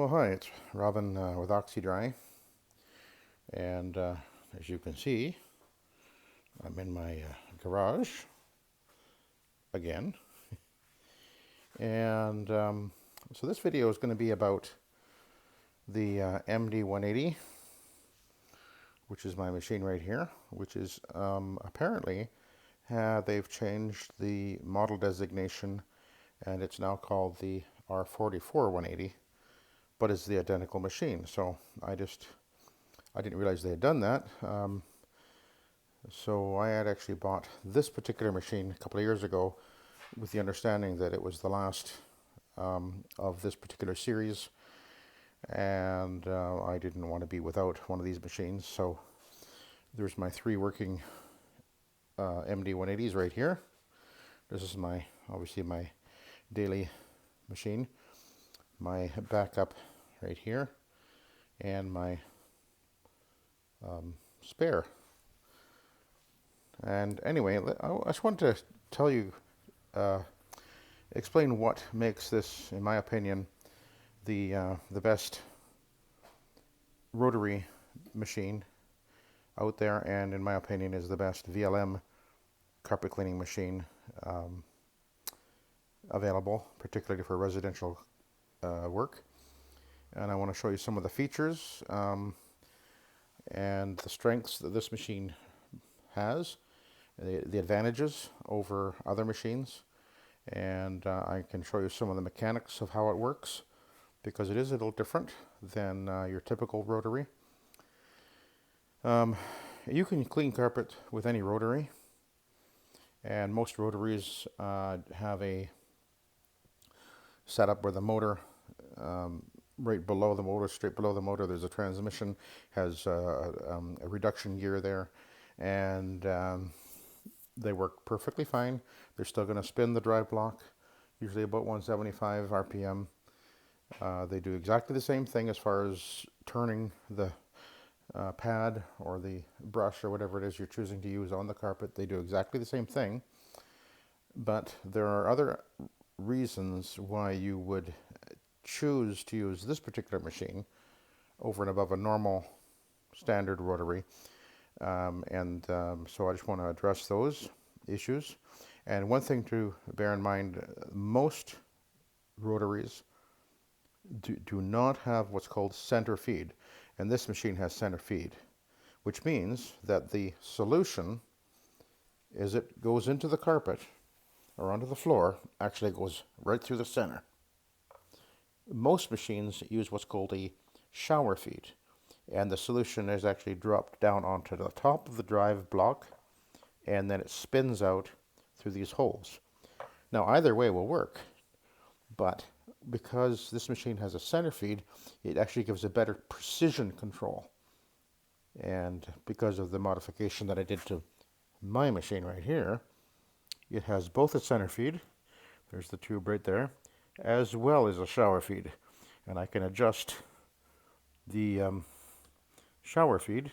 Well, hi, it's Robin with Oxy-Dry, and as you can see, I'm in my garage again, and so this video is going to be about the MD180, which is my machine right here, which is apparently they've changed the model designation, and it's now called the R44-180, but it's the identical machine. So I didn't realize they had done that. So I had actually bought this particular machine a couple of years ago with the understanding that it was the last of this particular series, and I didn't want to be without one of these machines. So there's my three working MD180s right here. This is obviously my daily machine, my backup right here, and my spare. And anyway, I just want to tell you, explain what makes this, in my opinion, the best rotary machine out there, and in my opinion is the best VLM carpet cleaning machine available, particularly for residential work. And I want to show you some of the features and the strengths that this machine has, the advantages over other machines, and I can show you some of the mechanics of how it works, because it is a little different than your typical rotary. You can clean carpet with any rotary, and most rotaries have a setup where the motor, right below the motor, straight below the motor, there's a transmission, has a reduction gear there, and they work perfectly fine. They're still going to spin the drive block, usually about 175 RPM. They do exactly the same thing as far as turning the pad or the brush or whatever it is you're choosing to use on the carpet. They do exactly the same thing, but there are other reasons why you would choose to use this particular machine over and above a normal standard rotary. So I just want to address those issues. And one thing to bear in mind, most rotaries do not have what's called center feed, and this machine has center feed, which means that the solution, as it goes into the carpet or onto the floor, actually goes right through the center. Most machines use what's called a shower feed, and the solution is actually dropped down onto the top of the drive block, and then it spins out through these holes. Now either way will work, but because this machine has a center feed, it actually gives a better precision control. And because of the modification that I did to my machine right here, it has both a center feed, there's the tube right there, as well as a shower feed. And I can adjust the shower feed,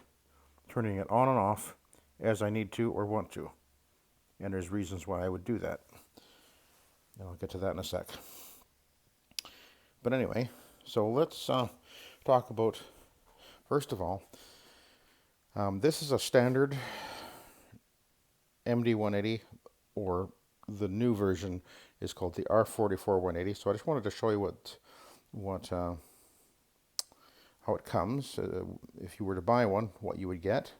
turning it on and off as I need to or want to. And there's reasons why I would do that. And I'll get to that in a sec. But anyway, so let's talk about, first of all, this is a standard MD180, or the new version is called the R44-180. So I just wanted to show you how it comes, if you were to buy one, what you would get,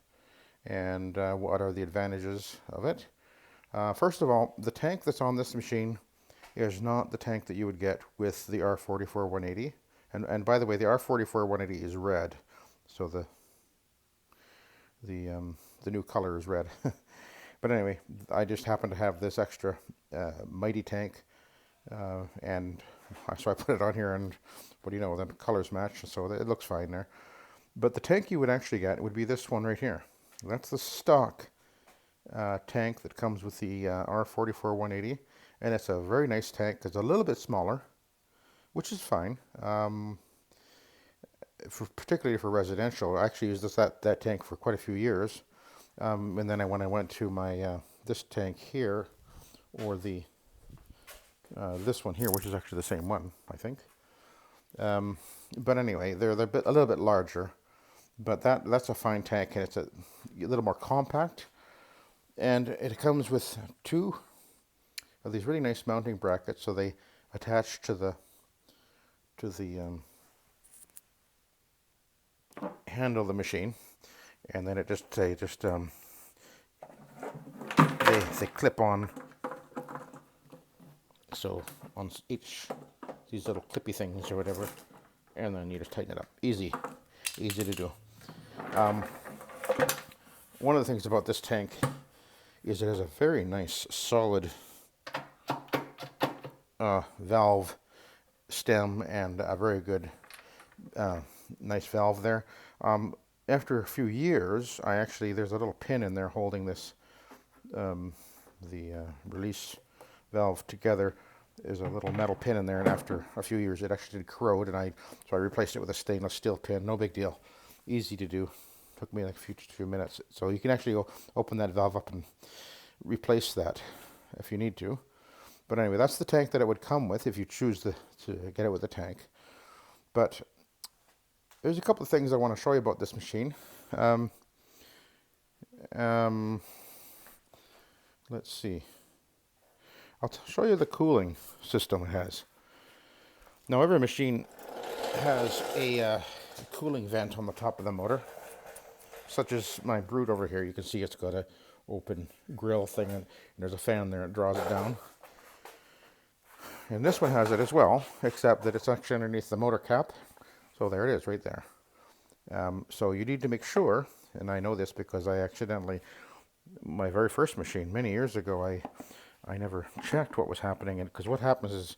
and what are the advantages of it. First of all, the tank that's on this machine is not the tank that you would get with the R44-180. And by the way, the R44-180 is red, so the new color is red. But anyway, I just happen to have this extra mighty tank, and so I put it on here, and what do you know, the colors match, so it looks fine there. But the tank you would actually get would be this one right here. That's the stock tank that comes with the R44-180, and it's a very nice tank. It's a little bit smaller, which is fine, particularly for residential. I actually used that tank for quite a few years, and then when I went to my this tank here, or this one here, which is actually the same one, I think. But anyway, they're a little bit larger. But that's a fine tank, and it's a little more compact. And it comes with two of these really nice mounting brackets, so they attach to the handle of the machine, and then they clip on. So on each these little clippy things or whatever, and then you just tighten it up. Easy to do. One of the things about this tank is it has a very nice solid valve stem and a very good nice valve there. After a few years, there's a little pin in there holding this the release valve together. There's a little metal pin in there, and after a few years it actually did corrode, and so I replaced it with a stainless steel pin. No big deal, easy to do. Took me like a few minutes. So you can actually go open that valve up and replace that if you need to. But anyway, that's the tank that it would come with if you choose to get it with the tank. But there's a couple of things I want to show you about this machine. Let's see. I'll show you the cooling system it has. Now, every machine has a cooling vent on the top of the motor, such as my Brute over here. You can see it's got an open grill thing, and there's a fan there that draws it down. And this one has it as well, except that it's actually underneath the motor cap. So there it is, right there. So you need to make sure, and I know this because I accidentally, my very first machine many years ago, I never checked what was happening, and because what happens is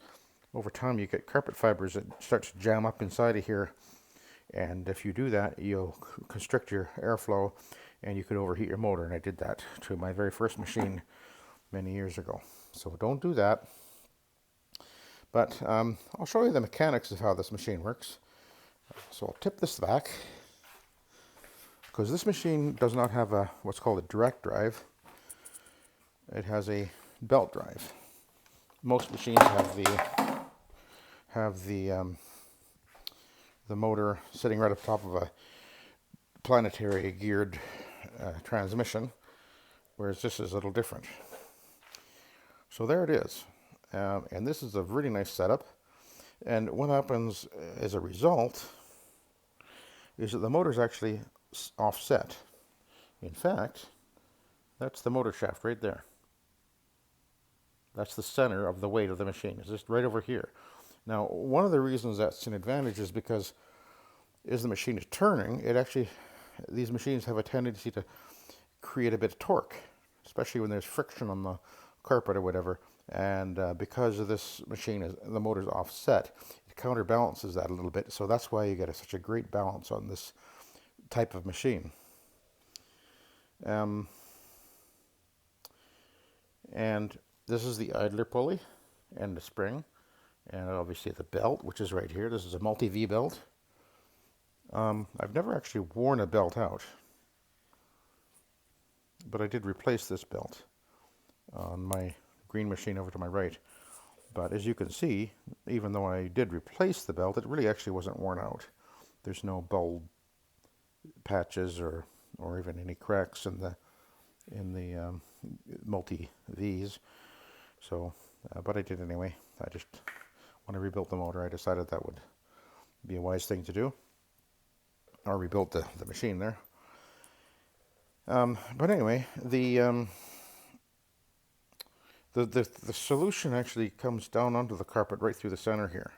over time you get carpet fibers that starts to jam up inside of here, and if you do that, you'll constrict your airflow and you could overheat your motor. And I did that to my very first machine many years ago. So don't do that. But I'll show you the mechanics of how this machine works. So I'll tip this back, because this machine does not have what's called a direct drive. It has a belt drive. Most machines have the motor sitting right up top of a planetary geared transmission, whereas this is a little different. So there it is, and this is a really nice setup. And what happens as a result is that the motor is actually offset. In fact, that's the motor shaft right there. That's the center of the weight of the machine. It's just right over here. Now, one of the reasons that's an advantage is because as the machine is turning, these machines have a tendency to create a bit of torque, especially when there's friction on the carpet or whatever. And because of this machine, the motor's offset, it counterbalances that a little bit. So that's why you get such a great balance on this type of machine. And this is the idler pulley and the spring, and obviously the belt, which is right here. This is a multi-V belt. I've never actually worn a belt out, but I did replace this belt on my green machine over to my right. But as you can see, even though I did replace the belt, it really actually wasn't worn out. There's no bulb patches or even any cracks in the multi-Vs. So, but I did anyway. When I rebuilt the motor, I decided that would be a wise thing to do. Or rebuilt the machine there. But anyway, the solution actually comes down onto the carpet right through the center here.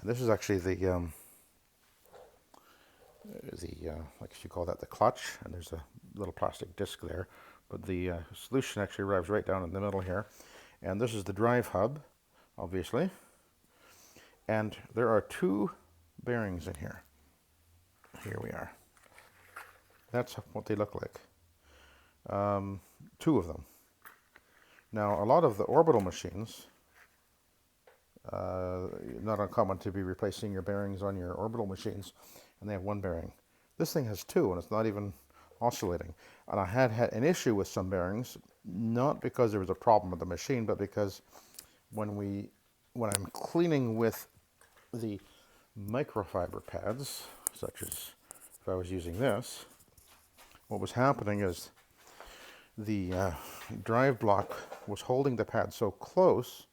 And this is actually the like you call that, the clutch, and there's a little plastic disc there. But the solution actually arrives right down in the middle here. And this is the drive hub, obviously. And there are two bearings in here. Here we are. That's what they look like. Two of them. Now, a lot of the orbital machines, not uncommon to be replacing your bearings on your orbital machines, and they have one bearing. This thing has two, and it's not even oscillating. And I had an issue with some bearings, not because there was a problem with the machine, but because when I'm cleaning with the microfiber pads, such as if I was using this, what was happening is the drive block was holding the pad so close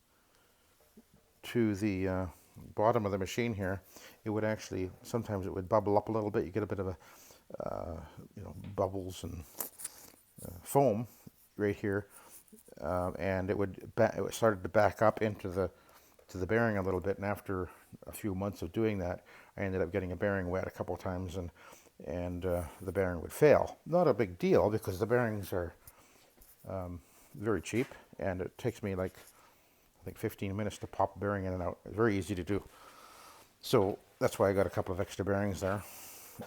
to the bottom of the machine here, it would actually, sometimes it would bubble up a little bit. You get a bit of a, bubbles and foam right here, and it started to back up into the bearing a little bit. And after a few months of doing that, I ended up getting a bearing wet a couple of times, and the bearing would fail. Not a big deal because the bearings are very cheap, and it takes me like I think 15 minutes to pop a bearing in and out. It's very easy to do. So that's why I got a couple of extra bearings there.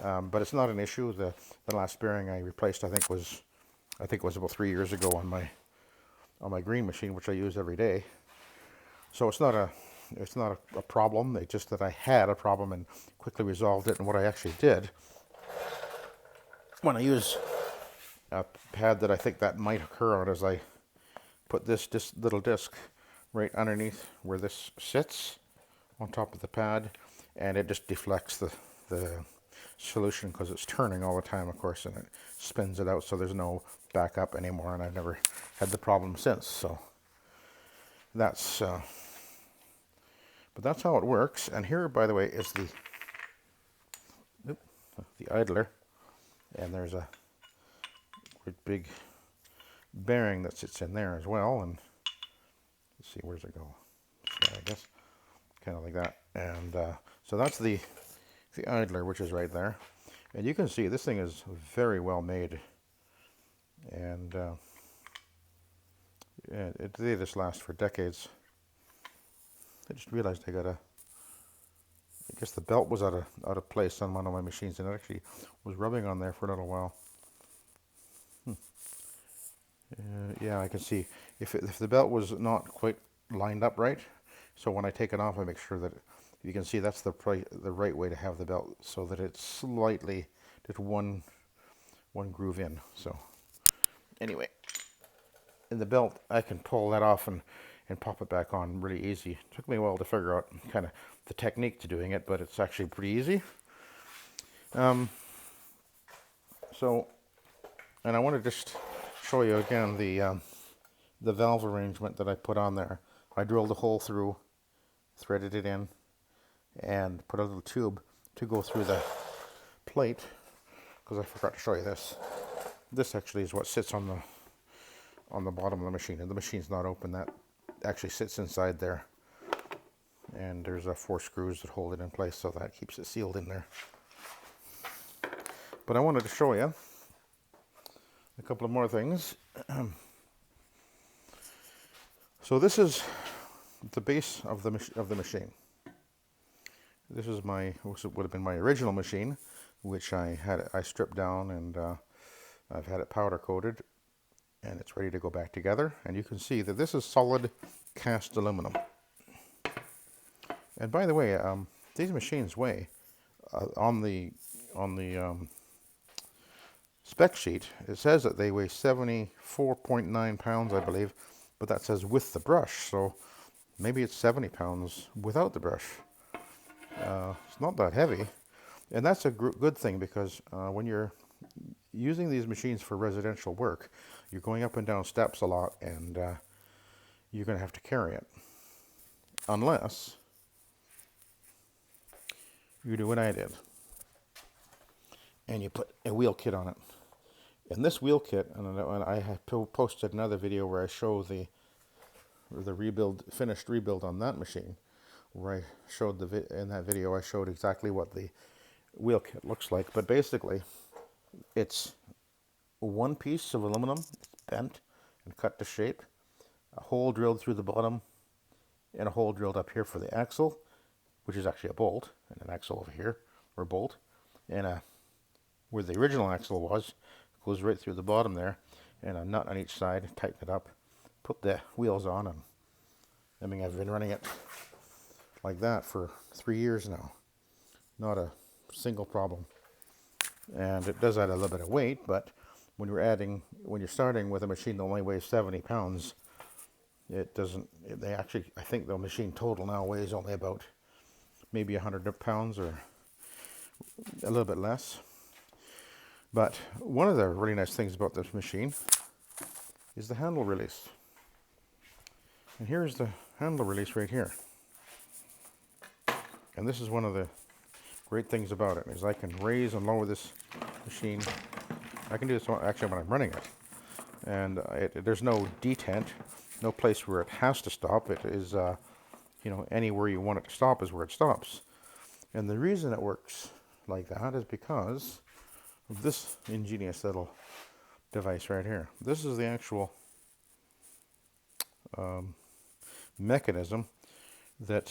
But it's not an issue. The last bearing I replaced, I think was about 3 years ago on my green machine, which I use every day. So it's not a problem. It's just that I had a problem and quickly resolved it. And what I actually did, when I use a pad that I think that might occur on, is I put this little disc right underneath where this sits on top of the pad, and it just deflects the solution because it's turning all the time, of course, and it spins it out, so there's no backup anymore, and I've never had the problem since. So that's but that's how it works. And here, by the way, is the idler, and there's a great big bearing that sits in there as well. And let's see, where's it go? So I guess kind of like that. And so that's the idler, which is right there. And you can see this thing is very well made, and they just last for decades. I just realized I guess the belt was out of place on one of my machines, and it actually was rubbing on there for a little while. Yeah, I can see if the belt was not quite lined up right. So when I take it off, I make sure that you can see that's the right way to have the belt, so that it's slightly just one groove in. So anyway, in the belt, I can pull that off and pop it back on really easy. It took me a while to figure out kind of the technique to doing it, but it's actually pretty easy. So, and I want to just show you again the valve arrangement that I put on there. I drilled a hole through, threaded it in, and put a little tube to go through the plate, because I forgot to show you this. This actually is what sits on the bottom of the machine, and the machine's not open. That actually sits inside there, and there's 4 screws that hold it in place, so that keeps it sealed in there. But I wanted to show you a couple of more things. So this is the base of the machine. This is would have been my original machine, which I stripped down, and I've had it powder coated, and it's ready to go back together. And you can see that this is solid cast aluminum. And by the way, these machines weigh on the spec sheet. It says that they weigh 74.9 pounds, I believe, but that says with the brush. So maybe it's 70 pounds without the brush. It's not that heavy, and that's a good thing, because when you're using these machines for residential work, you're going up and down steps a lot, and you're going to have to carry it, unless you do what I did and you put a wheel kit on it. And this wheel kit, and I have posted another video where I show the finished rebuild on that machine, where I showed in that video I showed exactly what the wheel kit looks like. But basically, it's one piece of aluminum, bent and cut to shape, a hole drilled through the bottom, and a hole drilled up here for the axle, which is actually a bolt, and an axle over here, or bolt, and where the original axle was, goes right through the bottom there, and a nut on each side, tighten it up, put the wheels on, and I mean, I've been running it like that for 3 years now. Not a single problem. And it does add a little bit of weight, but when you're starting with a machine that only weighs 70 pounds, I think the machine total now weighs only about maybe 100 pounds or a little bit less. But one of the really nice things about this machine is the handle release. And here's the handle release right here. And this is one of the great things about it, is I can raise and lower this machine. I can do this actually when I'm running it. And there's no detent, no place where it has to stop. It is, you know, anywhere you want it to stop is where it stops. And the reason it works like that is because of this ingenious little device right here. This is the actual mechanism that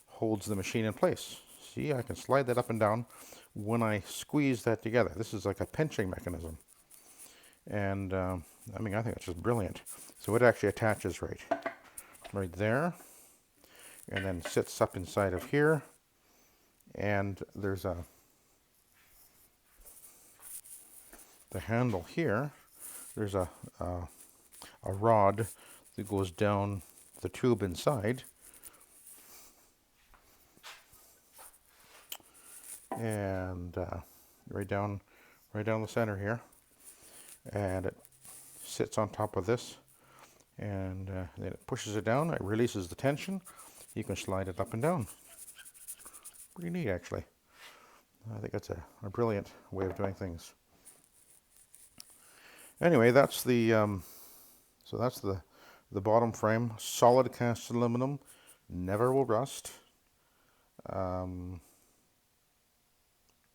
holds the machine in place. See, I can slide that up and down when I squeeze that together. This is like a pinching mechanism. And I mean, I think it's just brilliant. So it actually attaches right there, and then sits up inside of here. And there's the handle here. There's a rod that goes down the tube inside, and right down the center here, and it sits on top of this, and then it pushes it down. It releases the tension. You can slide it up and down. Pretty neat, actually. I think that's a brilliant way of doing things. Anyway, that's the so that's the bottom frame. Solid cast aluminum, never will rust.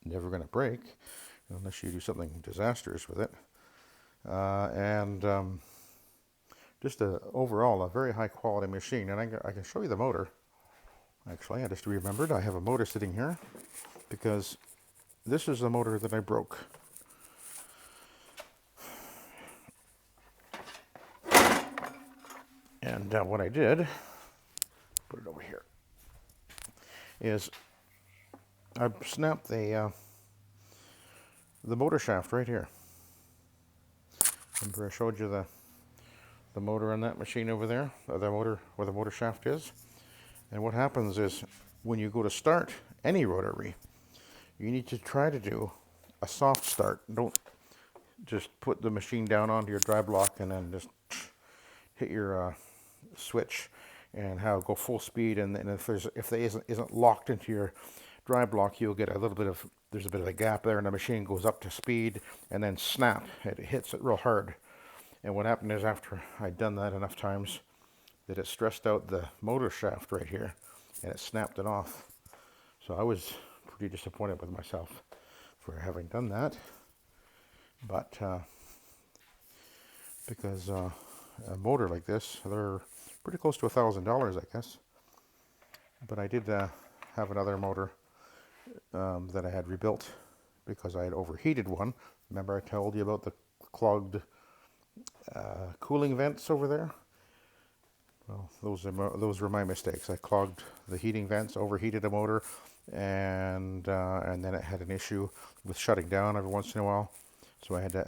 Never going to break unless you do something disastrous with it. And just overall a very high quality machine. And I can show you the motor. Actually, I just remembered I have a motor sitting here because this is the motor that I broke. And what I did, put it over here, is I snapped the motor shaft right here. Remember I showed you the motor on that machine over there, or the motor where the motor shaft is. And what happens is when you go to start any rotary, you need to try to do a soft start. Don't just put the machine down onto your drive block and then just hit your switch and go full speed. And if there isn't locked into your drive block, you'll get there's a bit of a gap there, and the machine goes up to speed and then snap. It hits it real hard. And what happened is after I'd done that enough times, that it stressed out the motor shaft right here, and it snapped it off. So I was pretty disappointed with myself for having done that. But because a motor like this, they're pretty close to $1,000, I guess. But I did have another motor that I had rebuilt because I had overheated one. Remember I told you about the clogged cooling vents over there? Well, those were my mistakes. I clogged the heating vents, overheated the motor, and then it had an issue with shutting down every once in a while. So I had to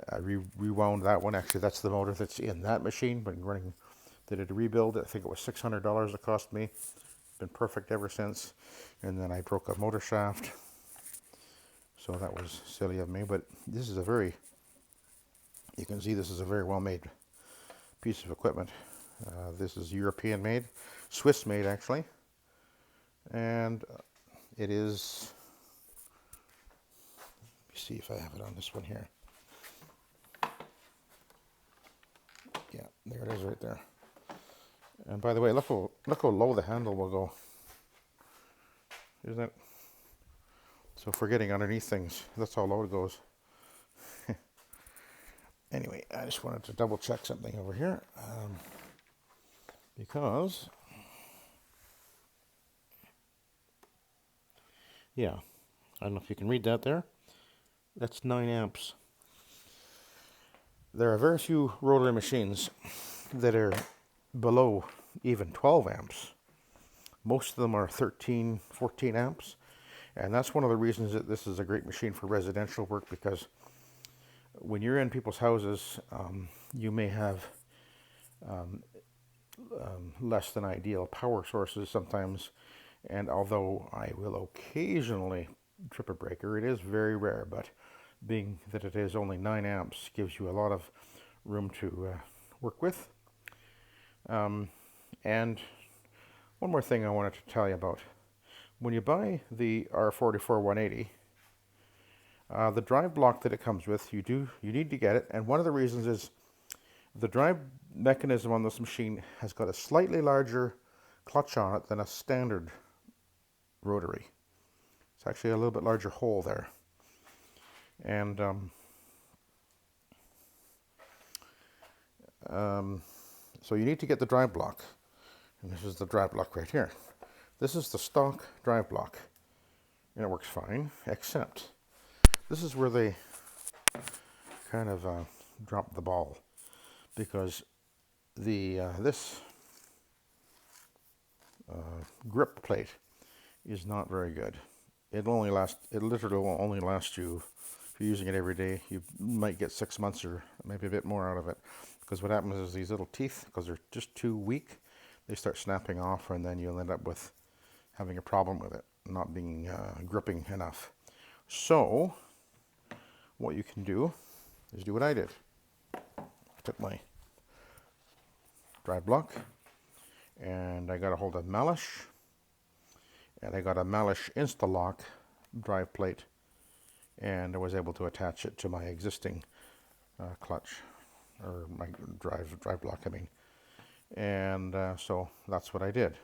rewound that one. Actually, that's the motor that's in that machine. Been running, did a rebuild. I think it was $600 it cost me. Been perfect ever since. And then I broke a motor shaft. So that was silly of me. But this is you can see this is a very well made piece of equipment. This is European made, Swiss made actually, and it is, let me see if I have it on this one here. Yeah, there it is right there. And by the way, look how low the handle will go. Isn't it? So for getting underneath things, that's how low it goes. Anyway, I just wanted to double check something over here. Because, yeah, I don't know if you can read that there. That's 9 amps. There are very few rotary machines that are below even 12 amps. Most of them are 13, 14 amps. And that's one of the reasons that this is a great machine for residential work, because when you're in people's houses, you may have less than ideal power sources sometimes, And although I will occasionally trip a breaker, it is very rare, but being that it is only 9 amps gives you a lot of room to work with. And one more thing I wanted to tell you about. When you buy the R44 180, the drive block that it comes with, you need to get it. And one of the reasons is the drive mechanism on this machine has got a slightly larger clutch on it than a standard rotary. It's actually a little bit larger hole there. And so you need to get the drive block. And this is the drive block right here. This is the stock drive block. And it works fine, except this is where they kind of dropped the ball. Because this grip plate is not very good. It literally will only last you, if you're using it every day, you might get 6 months or maybe a bit more out of it. Because what happens is these little teeth, because they're just too weak, they start snapping off, and then you'll end up with having a problem with it, not being gripping enough. So, what you can do is do what I did. I took my drive block, and I got a hold of Malish, and I got a Malish Instalock drive plate, and I was able to attach it to my existing clutch, or my drive block, I mean. And so that's what I did.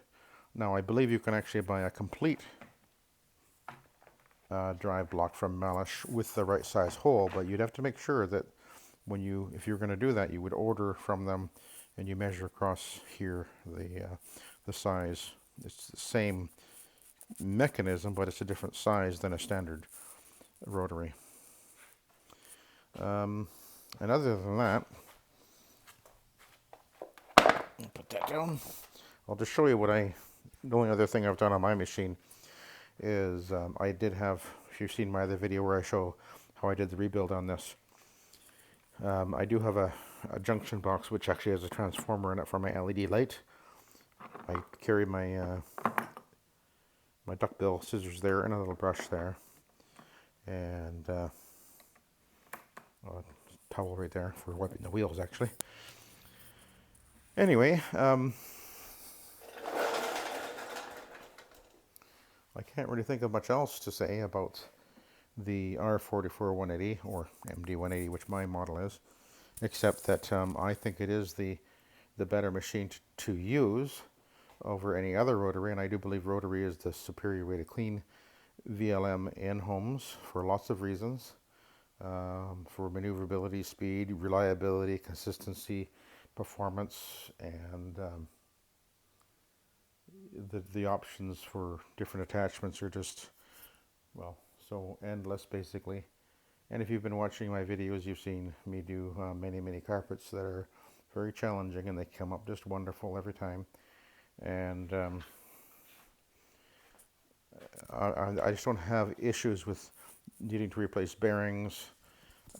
Now I believe you can actually buy a complete drive block from Malish with the right size hole, but you'd have to make sure that if you're going to do that, you would order from them, and you measure across here the size. It's the same mechanism, but it's a different size than a standard rotary. And other than that, I'll put that down. I'll just show you the only other thing I've done on my machine is I did have, if you've seen my other video where I show how I did the rebuild on this, I do have a junction box which actually has a transformer in it for my LED light. I carry my my duckbill scissors there and a little brush there, and a towel right there for wiping the wheels actually. Anyway, I can't really think of much else to say about the R44 180 or MD 180, which my model is, except that I think it is the better machine to use over any other rotary, and I do believe rotary is the superior way to clean VLM in homes for lots of reasons, for maneuverability, speed, reliability, consistency, performance, and the options for different attachments are just, well, so endless basically. And if you've been watching my videos, you've seen me do many carpets that are very challenging, and they come up just wonderful every time. And I just don't have issues with needing to replace bearings,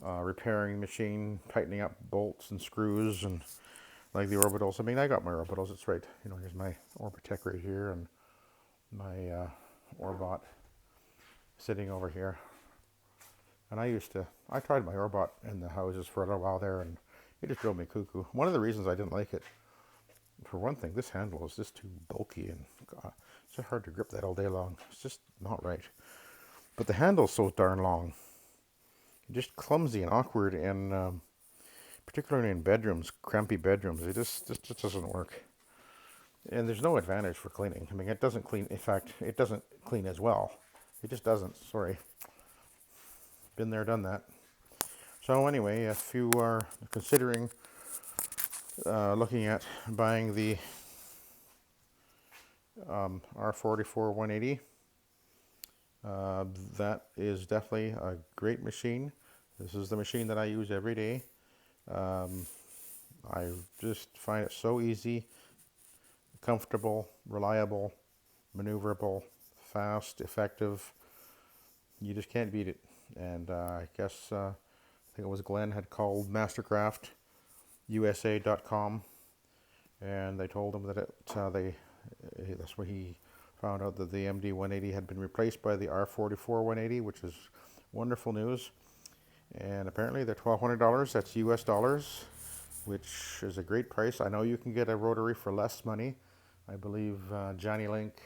repairing machine, tightening up bolts and screws, and like the orbitals. I mean, I got my orbitals. It's right. Here's my Orbitech right here, and my Orbot sitting over here. And I tried my Orbot in the houses for a little while there, and it just drove me cuckoo. One of the reasons I didn't like it, for one thing, this handle is just too bulky, and God, it's so hard to grip that all day long. It's just not right. But the handle's so darn long. Just clumsy and awkward, and particularly in bedrooms, crampy bedrooms, it just doesn't work. And there's no advantage for cleaning. I mean, it doesn't clean. In fact, it doesn't clean as well. It just doesn't. Sorry. Been there, done that. So anyway, if you are considering looking at buying the R44 180, that is definitely a great machine. This is the machine that I use every day. I just find it so easy, comfortable, reliable, maneuverable, fast, effective. You just can't beat it. And I guess I think it was Glenn had called mastercraftusa.com, and they told him that that's where he Found out that the MD 180 had been replaced by the R44 180, which is wonderful news. And apparently they're $1,200. That's US dollars, which is a great price. I know you can get a rotary for less money. I believe Johnny Link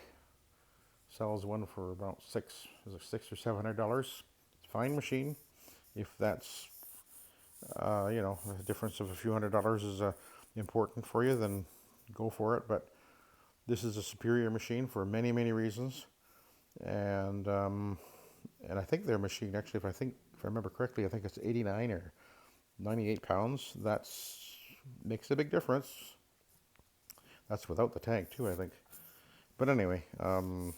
sells one for about $600 or $700. It's a fine machine. If that's a difference of a few $100 is important for you, then go for it. But this is a superior machine for many, many reasons. And I think their machine actually, if I remember correctly, I think it's 89 or 98 pounds. That's makes a big difference. That's without the tank too, I think. But anyway, so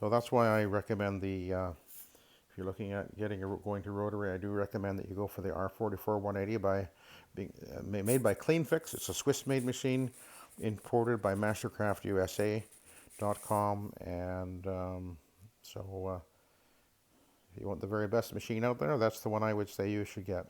that's why I recommend the. If you're looking at going to rotary, I do recommend that you go for the R44 180 made by CleanFix. It's a Swiss-made machine, imported by MastercraftUSA.com, and so if you want the very best machine out there, that's the one I would say you should get.